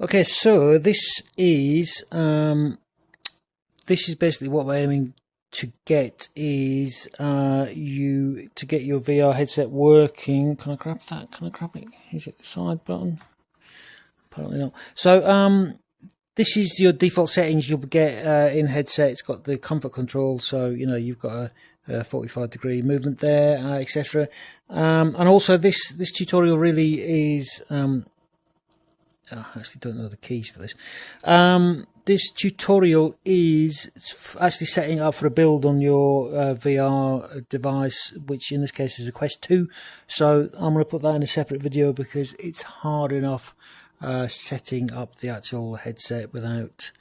Okay, so this is basically what we're aiming to get is you to get your VR headset working. Can I grab that? Can I grab it? Is it the side button? Apparently not. So this is your default settings you'll get in headset. It's got the comfort control, so you know you've got a 45-degree movement there, etc. And also this tutorial really is. I actually don't know the keys for this. This tutorial is actually setting up for a build on your VR device, which in this case is a Quest 2. So I'm going to put that in a separate video because it's hard enough setting up the actual headset without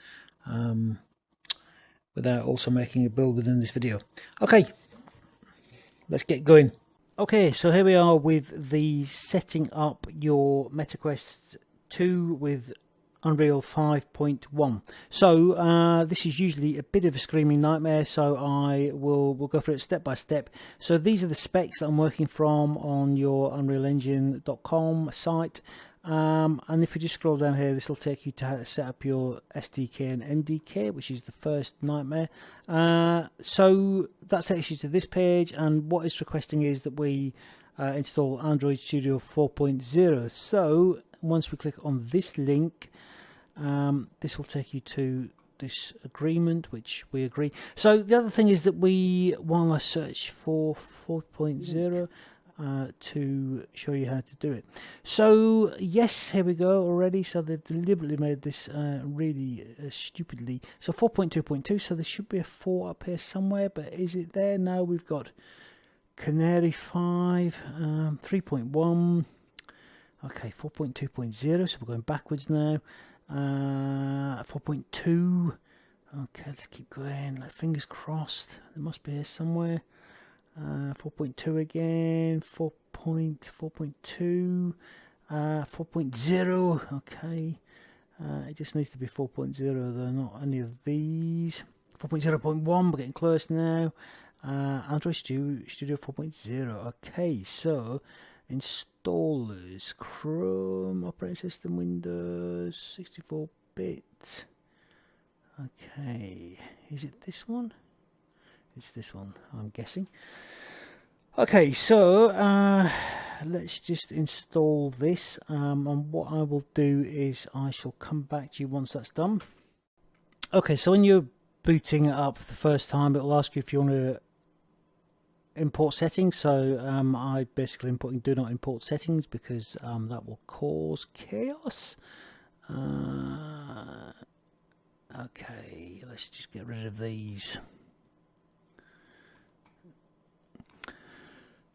also making a build within this video. Okay, let's get going. Okay, so here we are with the setting up your MetaQuest 2 with Unreal 5.1. So this is usually a bit of a screaming nightmare, so I will go through it step by step. So these are the specs that I'm working from on your unrealengine.com site. And if you just scroll down here, this will take you to how to set up your SDK and NDK, which is the first nightmare. So that takes you to this page, and what it's requesting is that we install Android Studio 4.0. So once we click on this link, this will take you to this agreement, which we agree. So the other thing is that we want to search for 4.0 to show you how to do it. So yes, here we go already. So they deliberately made this really stupidly. So 4.2.2, so there should be a 4 up here somewhere, but is it there? No, we've got Canary 5, 3.1. Okay, 4.2.0, so we're going backwards now. 4.2. Okay, let's keep going. Fingers crossed. It must be here somewhere. 4.2 again. 4.2. 4.0. Okay. It just needs to be 4.0 though, not any of these. 4.0.1, we're getting close now. Android Studio 4.0. Okay, so installers, Chrome, operating system, Windows, 64-bit. Okay, is it this one? It's this one, I'm guessing. Okay, so let's just install this, and what I will do is I shall come back to you once that's done. Okay, so when you're booting it up the first time, it'll ask you if you want to import settings. So I basically importing do not import settings because that will cause chaos. Okay, let's just get rid of these.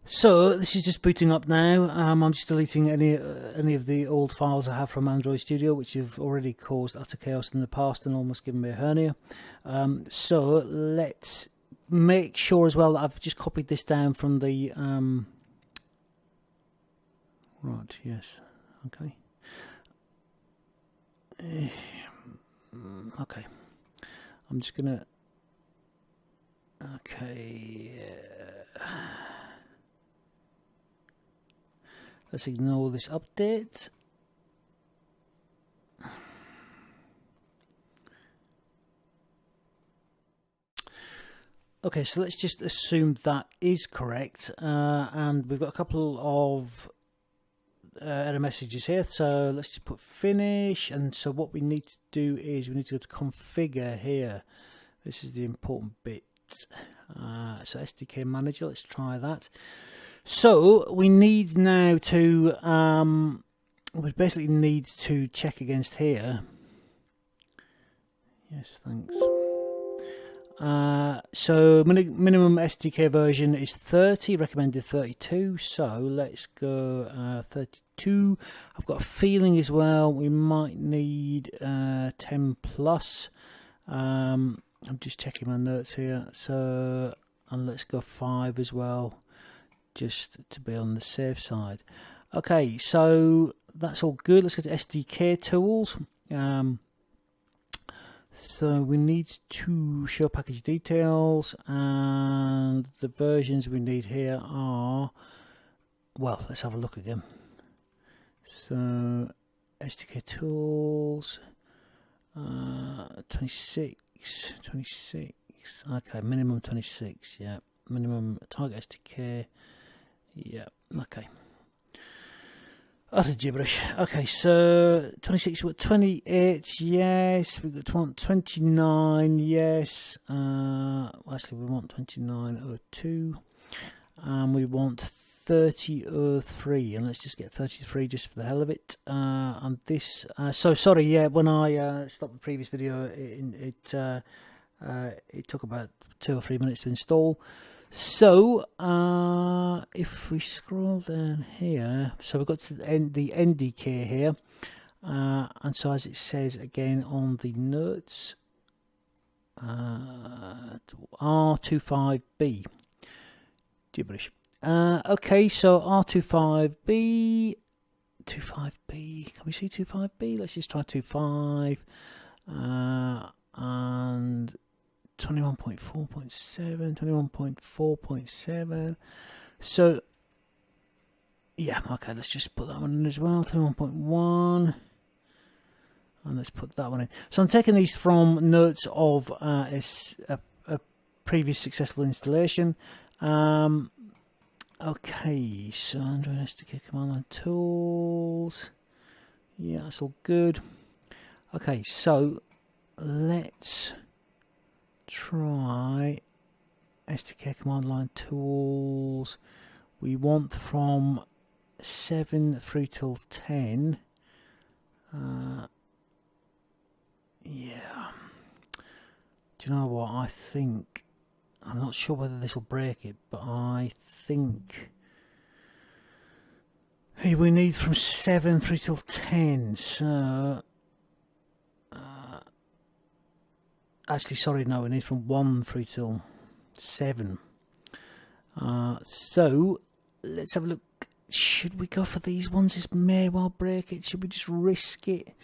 So this is just booting up now. I'm just deleting any of the old files I have from Android Studio, which have already caused utter chaos in the past and almost given me a hernia. So let's make sure as well that I've just copied this down from the right, yes, okay. Okay, I'm just gonna let's ignore this update. Okay, so let's just assume that is correct, and we've got a couple of error messages here, so let's just put finish. And so what we need to do is we need to go to configure here. This is the important bit. So SDK Manager, let's try that. So we need now to we basically need to check against here. Yes, thanks. So minimum SDK version is 30, recommended 32, so let's go 32. I've got a feeling as well we might need 10 plus. I'm just checking my notes here, so, and let's go 5 as well, just to be on the safe side. Okay, so that's all good. Let's go to SDK tools. So we need to show package details, and the versions we need here are, well, let's have a look again. So SDK tools, 26, okay, minimum 26, yeah, minimum target SDK, yeah, okay. Utter gibberish. Okay, so 26, what, 28, yes, we want 29, yes, actually we want 2902, and we want 3003, and let's just get 33 just for the hell of it. And this, so sorry, yeah, when I stopped the previous video, it took about 2 or 3 minutes to install. So if we scroll down here, so we've got to the NDK here, and so as it says again on the notes, R25B, gibberish. Okay, so R25B, 25B, can we see 25B? Let's just try 25, and 21.4.7, 21.4.7, so yeah, okay, let's just put that one in as well, 21.1, and let's put that one in. So I'm taking these from notes of a previous successful installation. Okay, so Android SDK command line tools, yeah, that's all good. Okay, so let's try SDK command line tools. We want from 7 through till 10. Yeah. Do you know what? I think, I'm not sure whether this will break it, but I think we need from 7 through till 10. So actually, sorry, no, we need from 1 through till 7. So let's have a look. Should we go for these ones? This may well break it. Should we just risk it?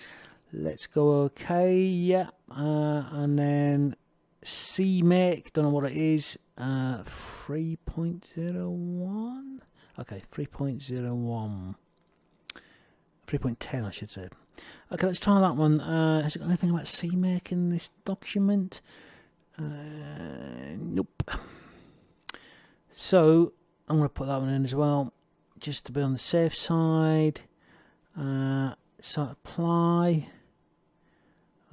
Let's go okay, yeah. And then CMake, don't know what it is. 3.01. Okay, 3.01. 3.10, I should say. Okay, let's try that one. Has it got anything about CMake in this document? Nope. So I'm going to put that one in as well, just to be on the safe side. So apply.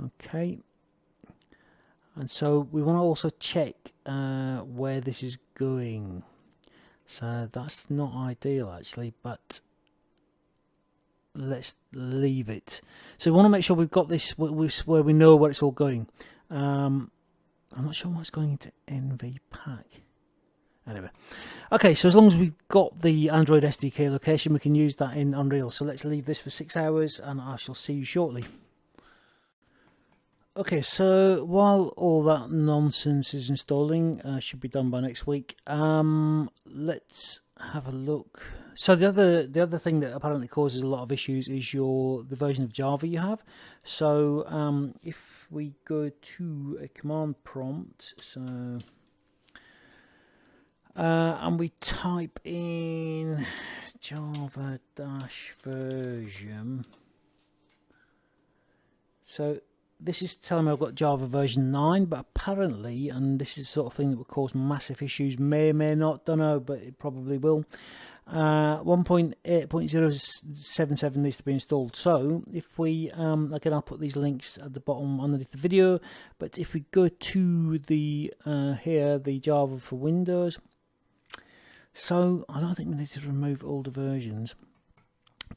Okay. And so we want to also check where this is going. So that's not ideal actually, but let's leave it. So we want to make sure we've got this where we know where it's all going. I'm not sure what's going into NV pack. Anyway, okay, so as long as we've got the Android SDK location, we can use that in Unreal. So let's leave this for 6 hours and I shall see you shortly. Okay, so while all that nonsense is installing, should be done by next week. Let's have a look. So the other thing that apparently causes a lot of issues is the version of Java you have. So if we go to a command prompt, so and we type in Java-version. So this is telling me I've got Java version 9, but apparently, and this is the sort of thing that will cause massive issues, may not, don't know, but it probably will. 1.8.077 needs to be installed. So if we, again, I'll put these links at the bottom underneath the video, but if we go to the, here, the Java for Windows, so I don't think we need to remove older versions,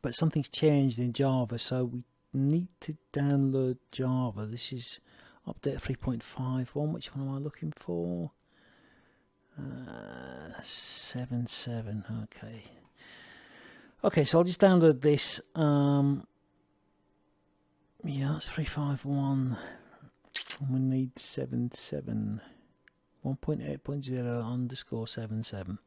but something's changed in Java, so we need to download Java. This is update 3.5.1. Which one am I looking for? 7.7. Okay, so I'll just download this. Yeah, that's 3.5.1. We need 7.7. 1.8.0_77.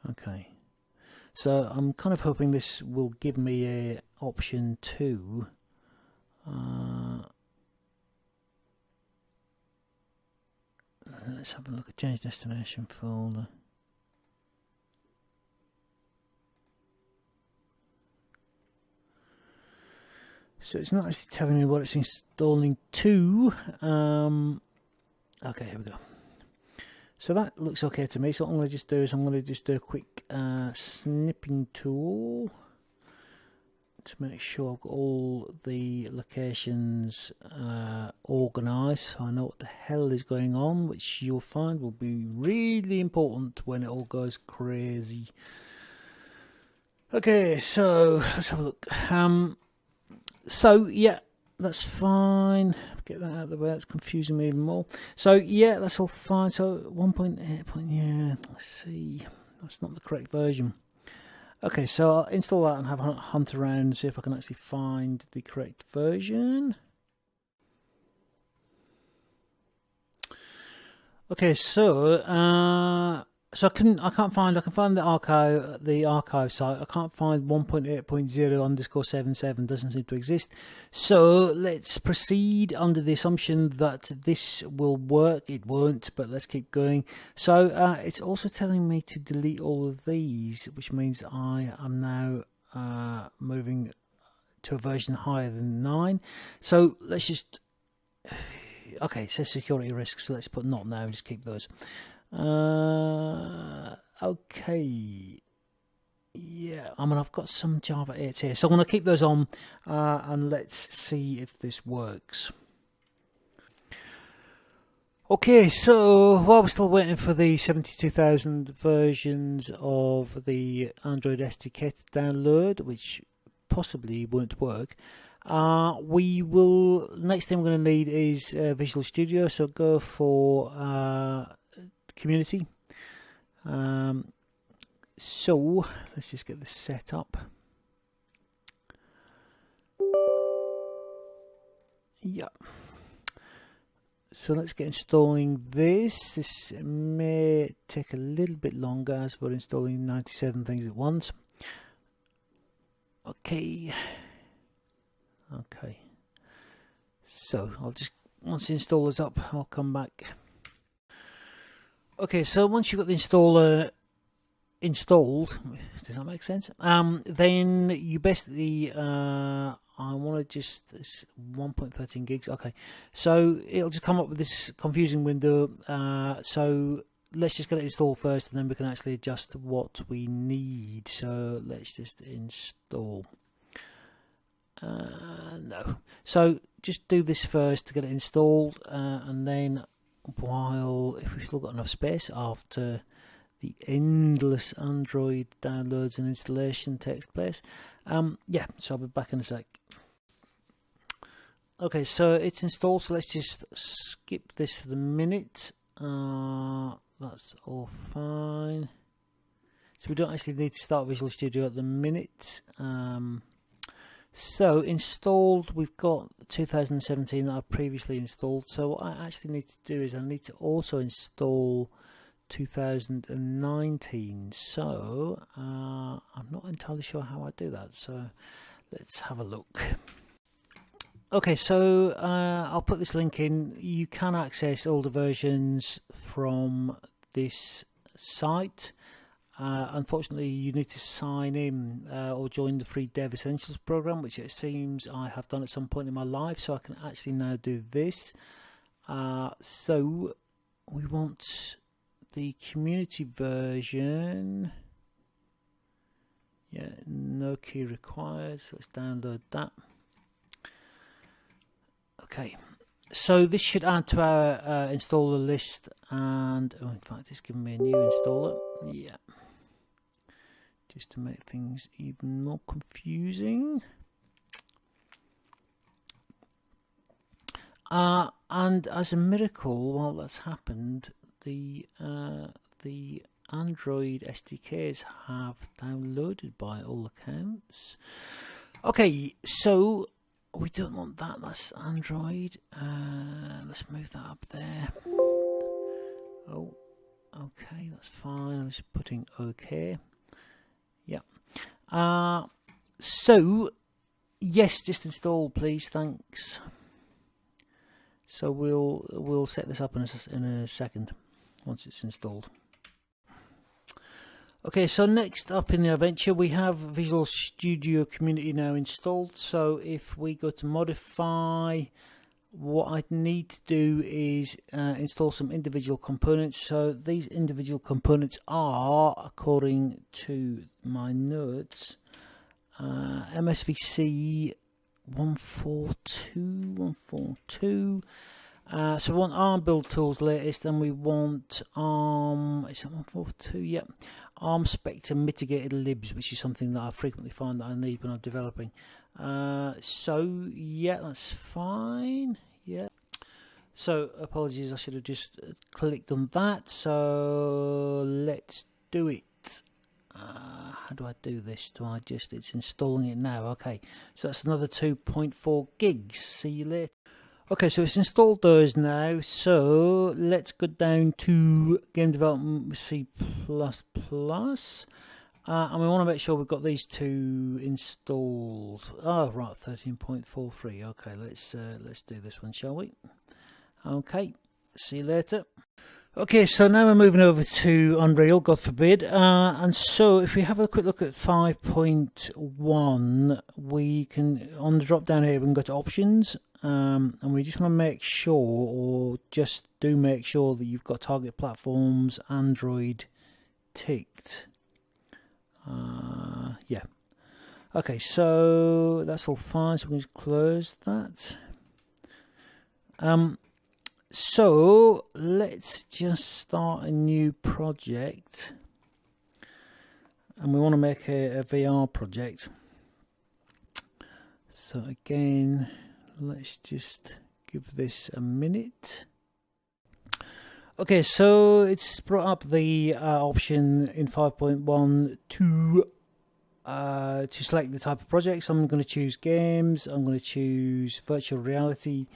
Okay, so I'm kind of hoping this will give me a option 2. Let's have a look at change destination folder. So it's not actually telling me what it's installing to. Okay, here we go. So that looks okay to me. So what I'm going to just do is I'm going to just do a quick snipping tool to make sure I've got all the locations organised, so I know what the hell is going on, which you'll find will be really important when it all goes crazy. Okay, so let's have a look. So yeah, that's fine. Get that out of the way. That's confusing me even more. So yeah, that's all fine. So 1.8. Yeah, let's see. That's not the correct version. Okay, so I'll install that and have a hunt around and see if I can actually find the correct version. Okay, so I can find the archive site. I can't find 1.8.0_77. Doesn't seem to exist. So let's proceed under the assumption that this will work. It won't, but let's keep going. So it's also telling me to delete all of these, which means I am now moving to a version higher than 9. So let's just okay. It says security risks, so let's put not now and just keep those. Okay, yeah, I mean I've got some Java 8 here, so I'm going to keep those on and let's see if this works. Okay, so while we're still waiting for the 72,000 versions of the Android SDK to download, which possibly won't work, next thing we're going to need is Visual Studio, so go for Community. So let's just get this set up. Yeah. So let's get installing this. This may take a little bit longer as we're installing 97 things at once. Okay. So I'll just, once the installer's up, I'll come back. Okay, so once you've got the installer installed, does that make sense? Then you basically, I want to just, it's 1.13 gigs. Okay, so it'll just come up with this confusing window. So let's just get it installed first, and then we can actually adjust what we need. So let's just install. No, so just do this first to get it installed, and then if we've still got enough space after the endless Android downloads and installation takes place, yeah, so I'll be back in a sec. Okay, so it's installed, so let's just skip this for the minute. That's all fine. So we don't actually need to start Visual Studio at the minute. So installed, we've got 2017 that I previously installed. So what I actually need to do is I need to also install 2019. So I'm not entirely sure how I do that. So let's have a look. Okay, so I'll put this link in. You can access all the versions from this site. Unfortunately, you need to sign in or join the free Dev Essentials program, which it seems I have done at some point in my life, so I can actually now do this. So we want the community version. Yeah, no key required, so let's download that. Okay, so this should add to our installer list, and oh, in fact it's giving me a new installer. Yeah, just to make things even more confusing. And as a miracle, while that's happened, the Android SDKs have downloaded by all accounts. Okay, so we don't want that. That's Android. Let's move that up there. Oh, okay, that's fine. I'm just putting OK. Yeah. So yes, just install, please. Thanks. So we'll set this up in a second once it's installed. Okay, so next up in the adventure we have Visual Studio Community now installed. So if we go to modify, what I'd need to do is install some individual components. So these individual components are, according to my notes, MSVC 142. So we want ARM build tools latest, and we want ARM, is that 142? Yep. ARM Spectre mitigated libs, which is something that I frequently find that I need when I'm developing. So yeah, that's fine. Yeah. So apologies, I should have just clicked on that. So let's do it. How do I do this? It's installing it now. Okay, so that's another 2.4 gigs. See you later. Okay, so it's installed those now. So let's go down to game development with C++. And we want to make sure we've got these two installed. Oh, right, 13.43. Okay, let's do this one, shall we? Okay, see you later. Okay, so now we're moving over to Unreal, God forbid. And so if we have a quick look at 5.1, we can, on the drop down here, we can go to options. And we just want to make sure, or just do make sure, that you've got target platforms Android ticked. Yeah. Okay, so that's all fine. So we can just close that. So let's just start a new project, and we want to make a VR project. So again, let's just give this a minute. Okay, so it's brought up the option in 5.1 to select the type of project. So I'm going to choose games. I'm going to choose virtual reality.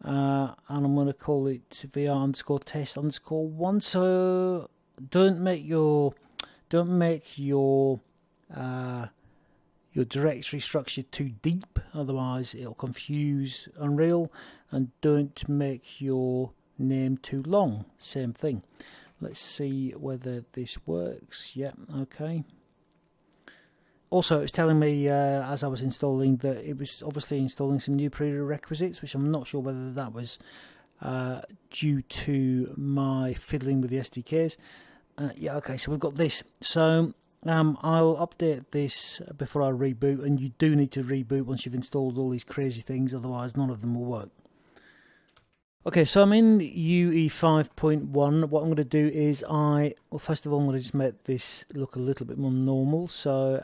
And I'm going to call it VR_test_1. So don't make your directory structure too deep, otherwise it'll confuse Unreal, and don't make your name too long. Same thing. Let's see whether this works. Yeah, okay. Also, it's telling me as I was installing that it was obviously installing some new prerequisites, which I'm not sure whether that was due to my fiddling with the SDKs. Yeah, okay, so we've got this. So I'll update this before I reboot, and you do need to reboot once you've installed all these crazy things, otherwise none of them will work. Okay, so I'm in UE5.1. What I'm going to do is first of all, I'm going to just make this look a little bit more normal. So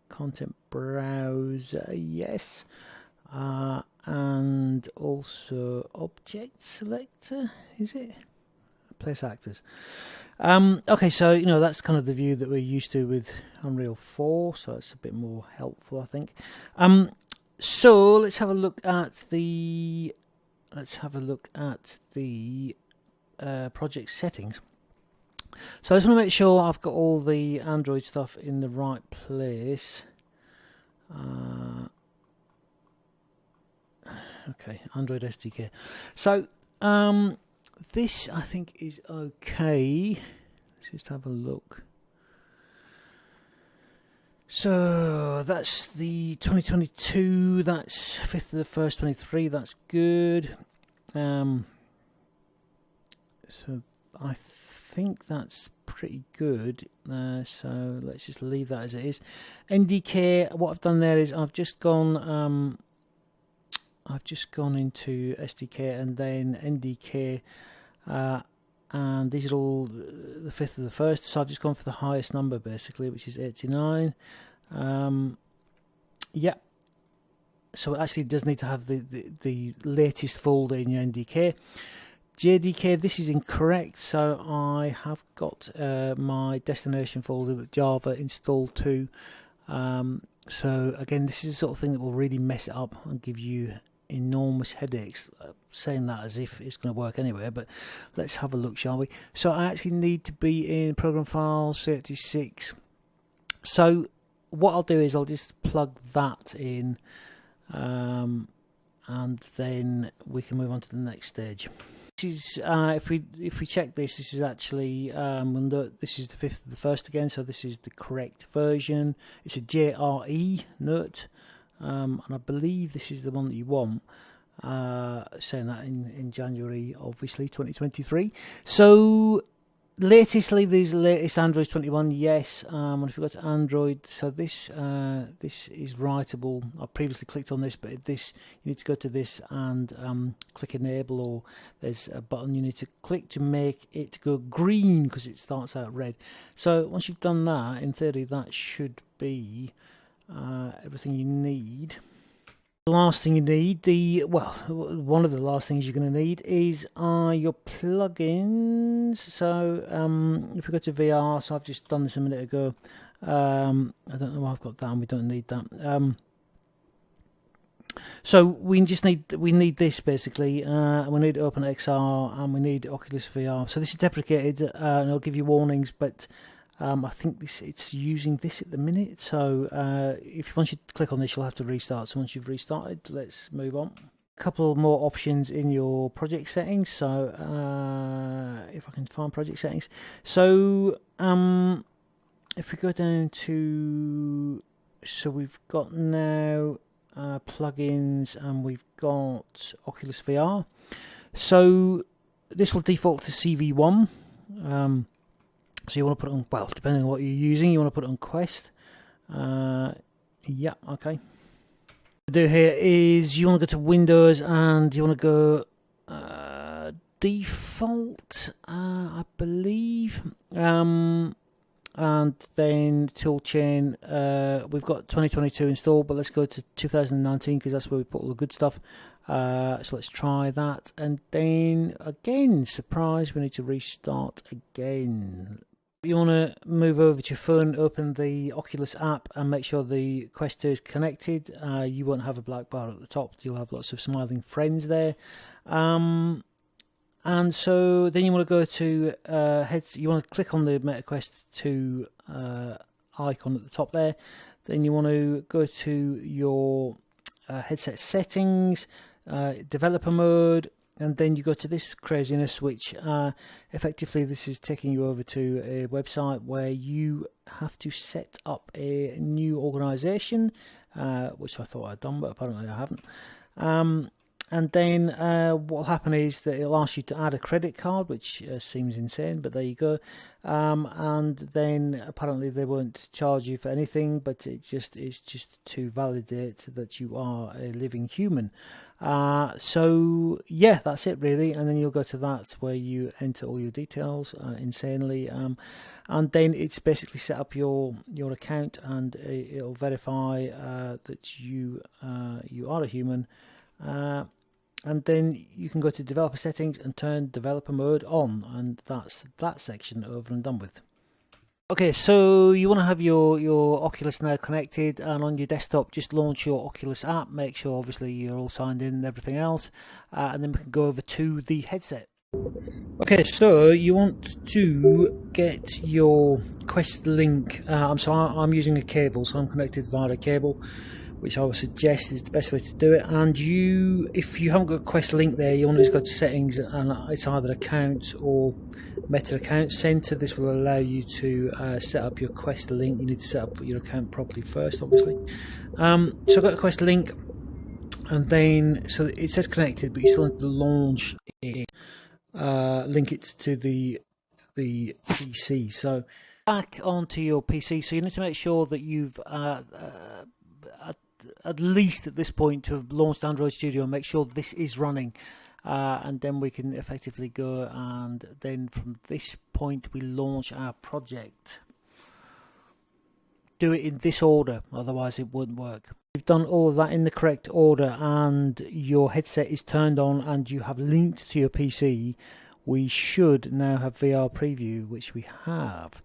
content browser, yes, and also object selector, is it? Place actors. Okay, so that's kind of the view that we're used to with Unreal 4, so it's a bit more helpful, I think. So let's have a look at the project settings. So I just want to make sure I've got all the Android stuff in the right place. Okay, Android SDK. So this I think is okay. Let's just have a look. So that's the 2022, that's 5th of the 1st, 23, that's good. So I think that's pretty good. So let's just leave that as it is. NDK, what I've done there is I've just gone into SDK and then NDK, and these are all the 5th of the 1st, so I've just gone for the highest number basically, which is 89. Yeah, so it actually does need to have the latest folder in your NDK. JDK, this is incorrect, so I have got my destination folder that Java installed to. So again, this is the sort of thing that will really mess it up and give you enormous headaches. Saying that as if it's going to work anywhere, but let's have a look, shall we? So I actually need to be in program files 36. So what I'll do is I'll just plug that in, and then we can move on to the next stage. This is if we check this, this is actually this is the 5th of the 1st again, so this is the correct version. It's a JRE note, and I believe this is the one that you want. Saying that in January, obviously 2023. So latest Android 21, yes. And if we go to Android, so this is writable. I previously clicked on this, but this, you need to go to this and click enable, or there's a button you need to click to make it go green because it starts out red. So once you've done that, in theory that should be everything you need. The last thing you need, one of the last things you're going to need is your plugins. So if we go to VR, so I've just done this a minute ago. I don't know why I've got that, and we don't need that. So we need this basically. We need OpenXR and we need Oculus VR. So this is deprecated, and it'll give you warnings, but I think it's using this at the minute. So once you click on this, you'll have to restart. So once you've restarted, let's move on. A couple more options in your project settings. So if I can find project settings. So if we go down to, so we've got now plugins, and we've got Oculus VR. So this will default to CV1. So you want to put it on, well, depending on what you're using, you want to put it on Quest. Yeah, okay. What to do here is you want to go to Windows, and you want to go default, I believe. And then toolchain, we've got 2022 installed, but let's go to 2019 because that's where we put all the good stuff. So let's try that, and then again, surprise, we need to restart again. You want to move over to your phone, open the Oculus app, and make sure the Quest 2 is connected. You won't have a black bar at the top, you'll have lots of smiling friends there. And so then you want to go to you want to click on the MetaQuest 2 icon at the top there. Then you want to go to your headset settings, developer mode, and then you go to this craziness, which effectively this is taking you over to a website where you have to set up a new organization, which I thought I'd done, but apparently I haven't. And then what will happen is that it'll ask you to add a credit card, which seems insane, but there you go. And then apparently they won't charge you for anything, but it's just to validate that you are a living human. So yeah, that's it really. And then you'll go to that where you enter all your details insanely. And then it's basically set up your account, and it'll verify that you are a human. And then you can go to developer settings and turn developer mode on, and that's that section over and done with. Okay, so you want to have your Oculus now connected, and on your desktop just launch your Oculus app, make sure obviously you're all signed in and everything else, and then we can go over to the headset. Okay, so you want to get your Quest link. I'm using a cable, so I'm connected via a cable, which I would suggest is the best way to do it. And if you haven't got a Quest link there, you want to just go to settings, and it's either account or meta account center. This will allow you to set up your Quest link. You need to set up your account properly first, obviously. So I've got a Quest link, and then so it says connected, but you still need to launch it, link it to the PC. So back onto your PC, so you need to make sure that you've at least at this point to have launched Android Studio, and make sure this is running, and then we can effectively go, and then from this point we launch our project. Do it in this order, otherwise it won't work. You've done all of that in the correct order, and your headset is turned on, and you have linked to your PC. We should now have VR preview, which we have.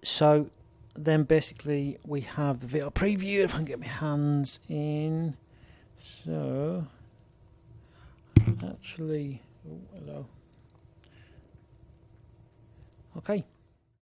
So then basically we have the VR preview. If I can get my hands in, so actually, oh, hello. Okay,